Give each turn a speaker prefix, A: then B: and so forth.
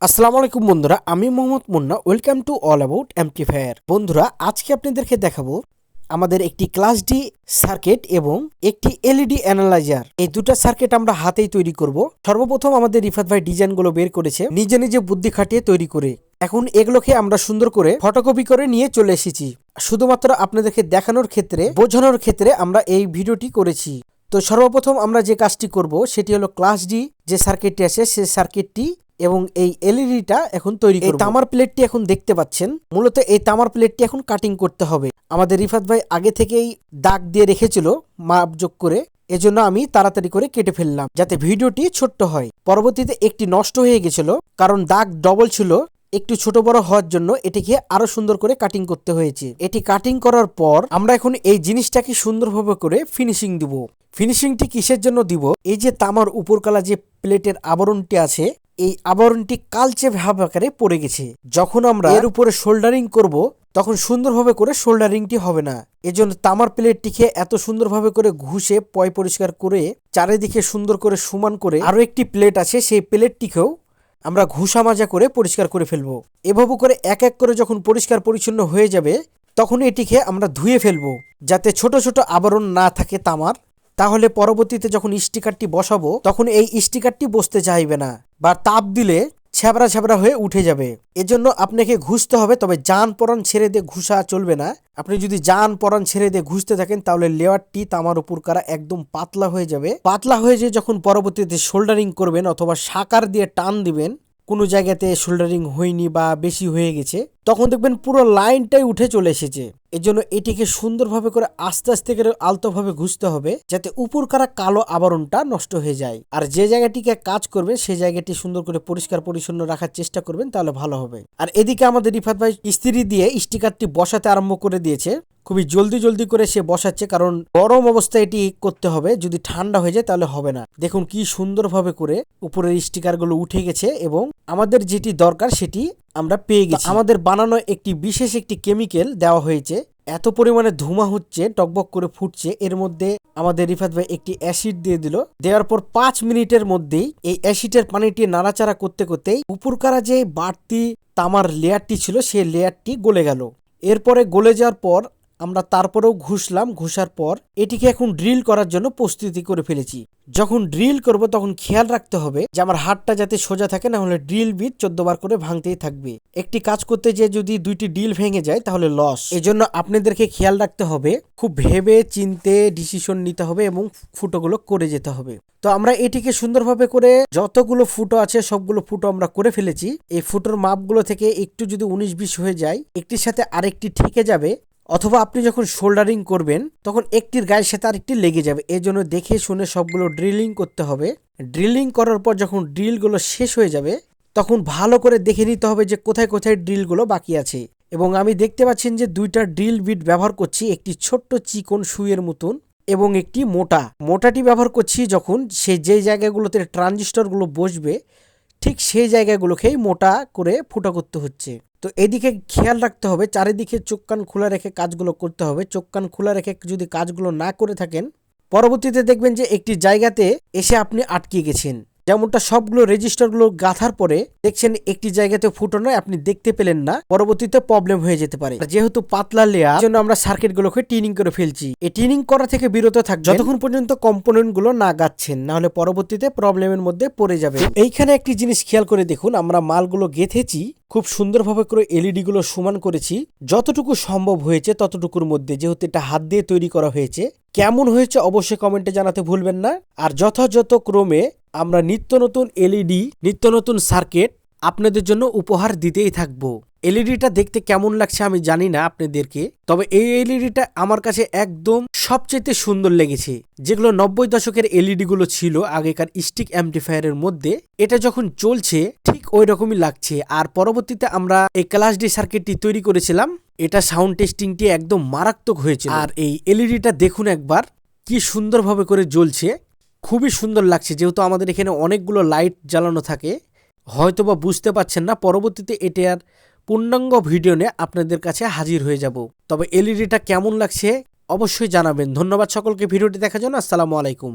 A: আসসালামু আলাইকুম বন্ধুরা, আমি Mohammad Munna. Welcome to all about amplifier. বন্ধুরা, আজকে আপনাদেরকে দেখাবো আমাদের একটি ক্লাস ডি সার্কিট এবং একটি এলইডি অ্যানালাইজার। এই দুটো সার্কিট আমরা হাতেই তৈরি করব। সর্বপ্রথম আমাদের রিফাত ভাই ডিজাইনগুলো বের করেছে নিজে নিজে বুদ্ধি খাটিয়ে তৈরি করে। এখন এগুলোকে আমরা সুন্দর করে ফটোকপি করে নিয়ে চলে এসেছি। শুধুমাত্র আপনাদেরকে দেখানোর ক্ষেত্রে, বোঝানোর ক্ষেত্রে আমরা এই ভিডিওটি করেছি। তো সর্বপ্রথম আমরা যে কাজটি করব সেটি হলো ক্লাস ডি যে সার্কিটটি আছে সেই সার্কিটটি এবং এই এলইডিটা এখন তৈরি করব। এই তামার প্লেটটি এখন দেখতে পাচ্ছেন, মূলত এই তামার প্লেটটি এখন কাটিং করতে হবে। আমাদের রিফাত ভাই আগে থেকেই দাগ দিয়ে রেখেছিল মাপযোগ করে, এজন্য আমি তাড়াতাড়ি করে কেটে ফেললাম যাতে ভিডিওটি ছোট্ট হয়। পরবর্তীতে একটি নষ্ট হয়ে গেছিল কারণ দাগ ডবল ছিল, একটু ছোট বড় হওয়ার জন্য এটিকে আরো সুন্দর করে কাটিং করতে হয়েছে। এটি কাটিং করার পর আমরা এখন এই জিনিসটাকে সুন্দরভাবে করে ফিনিশিং দিব। ফিনিশিংটি কিসের জন্য দিব? এই যে তামার উপরকালা যে প্লেটের আবরণটি আছে, এই আবরণটি কালচে ভাব আকারে পড়ে গেছে। যখন আমরা এর উপরে শোল্ডারিং করব তখন সুন্দরভাবে করে শোল্ডারিংটি হবে না। এজন্য তামার প্লেটটিকে এত সুন্দরভাবে করে ঘুষে পয় পরিষ্কার করে চারিদিকে সুন্দর করে সমান করে আরো একটি প্লেট আছে, সেই প্লেটটিকেও আমরা ঘুষা মাজা করে পরিষ্কার করে ফেলবো। এভাবে করে এক এক করে যখন পরিষ্কার পরিচ্ছন্ন হয়ে যাবে তখন এটিকে আমরা ধুয়ে ফেলবো যাতে ছোট ছোট আবরণ না থাকে তামার। তাহলে পরবর্তীতে যখন স্টিকারটি বসাবো তখন এই স্টিকারটি বসতে চাইবে না বা তাপ দিলে ছ্যাবড়া ছ্যাবড়া হয়ে উঠে যাবে। এজন্য আপনাকে ঘুষতে হবে, তবে জান পরান ছেড়ে দিয়ে ঘুষা চলবে না। আপনি যদি জান পরান ছেড়ে দিয়ে ঘুষতে থাকেন তাহলে লেয়ারটি তামার উপর কারা একদম পাতলা হয়ে যাবে। পাতলা হয়ে যে যখন পরবর্তীতে শোল্ডারিং করবেন অথবা সাকার দিয়ে টান দিবেন, কোনো জায়গাতে শোল্ডারিং হয়নি বা বেশি হয়ে গেছে, তখন দেখবেন পুরো লাইনটাই উঠে চলে এসেছে। এজন্য এটিকে সুন্দরভাবে করে আস্তে আস্তে করে আলতোভাবে ঘুষতে হবে যাতে উপর কারা কালো আবরণটা নষ্ট হয়ে যায়। আর যে জায়গাটিকে কাজ করবেন সেই জায়গাটি সুন্দর করে পরিষ্কার পরিচ্ছন্ন রাখার চেষ্টা করবেন, তাহলে ভালো হবে। আর এদিকে আমাদের রিফাত ভাই ইস্ত্রি দিয়ে স্টিকারটি বসাতে আরম্ভ করে দিয়েছে। খুবই জলদি জলদি করে সে বসাচ্ছে, কারণ গরম অবস্থায় এটি করতে হবে, যদি ঠান্ডা হয়ে যায় তাহলে হবে না। দেখুন কি সুন্দরভাবে করে উপরের স্টিকারগুলো উঠে গেছে এবং আমাদের যেটি দরকার সেটি আমরা পেয়ে গেছি। আমাদের বানানো একটি বিশেষ একটি কেমিক্যাল দেওয়া হয়েছে, এত পরিমাণে ধোঁয়া হচ্ছে, টকবক করে ফুটছে। এর মধ্যে আমাদের রিফাত ভাই একটি অ্যাসিড দিয়ে দিল। দেওয়ার পর 5 মিনিটের মধ্যেই এই অ্যাসিডের পানিটি নাড়াচাড়া করতে করতেই উপরকারা যে বাড়তি তামার লেয়ারটি ছিল সেই লেয়ারটি গলে গেল। এরপরে গলে যাওয়ার পর আমরা তারপরেও ঘুষলাম। ঘুষার পর এটিকে এখন ড্রিল করার জন্য প্রস্তুতি করে ফেলেছি। যখন ড্রিল করব তখন খেয়াল রাখতে হবে যে আমার হাতটা যাতে সোজা থাকে, না হলে ড্রিল বিট 14 বার করে ভাঙতেই থাকবে। একটি কাজ করতে যে যদি 2টি ড্রিল ভেঙে যায় তাহলে লস। এজন্য আপনাদেরকে খেয়াল রাখতে হবে, খুব ভেবে চিনতে ডিসিশন নিতে হবে এবং ফুটোগুলো করে যেতে হবে। তো আমরা এটিকে সুন্দরভাবে করে যতগুলো ফুটো আছে সবগুলো ফুটো আমরা করে ফেলেছি। এই ফুটোর মাপগুলো থেকে একটু যদি 19-20 হয়ে যায়, একটির সাথে আরেকটি ঠেকে যাবে, অথবা আপনি যখন শোল্ডারিং করবেন তখন একটির গায়ের সাথে আরেকটি লেগে যাবে। এই জন্য দেখে শুনে সবগুলো ড্রিলিং করতে হবে। ড্রিলিং করার পর যখন ড্রিলগুলো শেষ হয়ে যাবে তখন ভালো করে দেখে নিতে হবে যে কোথায় কোথায় ড্রিলগুলো বাকি আছে। এবং আমি দেখতে পাচ্ছেন যে 2টা ড্রিল বিট ব্যবহার করছি, একটি ছোট্ট চিকন সুইয়ের মতন এবং একটি মোটাটি ব্যবহার করছি যখন যে জায়গাগুলোতে ট্রানজিস্টরগুলো বসবে ঠিক সেই জায়গাগুলোকেই মোটা করে ফুটো করতে হচ্ছে। তো এদিকে খেয়াল রাখতে হবে, চারিদিকে চোখ কান খোলা রেখে কাজগুলো করতে হবে। চোখ কান খোলা রেখে যদি কাজগুলো না করে থাকেন পরবর্তীতে দেখবেন যে একটি জায়গাতে এসে আপনি আটকে গেছেন। যেমনটা সবগুলো রেজিস্টারগুলো গাঁথার পরে দেখছেন একটি জায়গাতে ফুটো নয়, আপনি দেখতে পেলেন না, পরবর্তীতে প্রবলেম হয়ে যেতে পারে। যেহেতু পাতলা লেয়ার জন্য আমরা সার্কিটগুলোকে টিনিং করে ফেলছি। এই টিনিং করা থেকে বিরত থাকবেন যতক্ষণ পর্যন্ত কম্পোনেন্টগুলো না গাঁথছেন, না হলে পরবর্তীতে প্রবলেমের মধ্যে পড়ে যাবে। এইখানে একটি জিনিস খেয়াল করে দেখুন, আমরা মালগুলো গেঁথেছি খুব সুন্দরভাবে করে, এলইডি গুলো সমান করেছি যতটুকু সম্ভব হয়েছে ততটুকুর মধ্যে, যেহেতু এটা হাত দিয়ে তৈরি করা হয়েছে। কেমন হয়েছে অবশ্যই কমেন্টে জানাতে ভুলবেন না। আর যথাযথ ক্রমে আমরা নিত্য নতুন এলইডি, নিত্য নতুন সার্কিট আপনাদের জন্য উপহার দিতেই থাকবো। এলইডিটা দেখতে কেমন লাগছে আমি জানি না আপনাদেরকে, তবে এই এলইডিটা আমার কাছে একদম সবচেয়ে সুন্দর লেগেছে। যেগুলো 90 দশকের এলইডি গুলো ছিল আগেকার স্টিক অ্যাম্পলিফায়ারের মধ্যে, এটা যখন চলছে ঠিক ওই রকমই লাগছে। আর পরবর্তীতে আমরা এই ক্লাস ডি সার্কিটটি তৈরি করেছিলাম, এটা সাউন্ড টেস্টিংটি একদম মারাত্মক হয়েছে। আর এই এলইডিটা দেখুন একবার কি সুন্দরভাবে করে জ্বলছে, খুবই সুন্দর লাগছে। যেহেতু আমাদের এখানে অনেকগুলো লাইট জ্বালানো থাকে, হয়তোবা বুঝতে পারছেন না, পরবর্তীতে এটার পূর্ণাঙ্গ ভিডিও নিয়ে আপনাদের কাছে হাজির হয়ে যাব। তবে এলইডিটা কেমন লাগছে অবশ্যই জানাবেন। ধন্যবাদ সকলকে ভিডিওটি দেখার জন্য। আসসালামু আলাইকুম।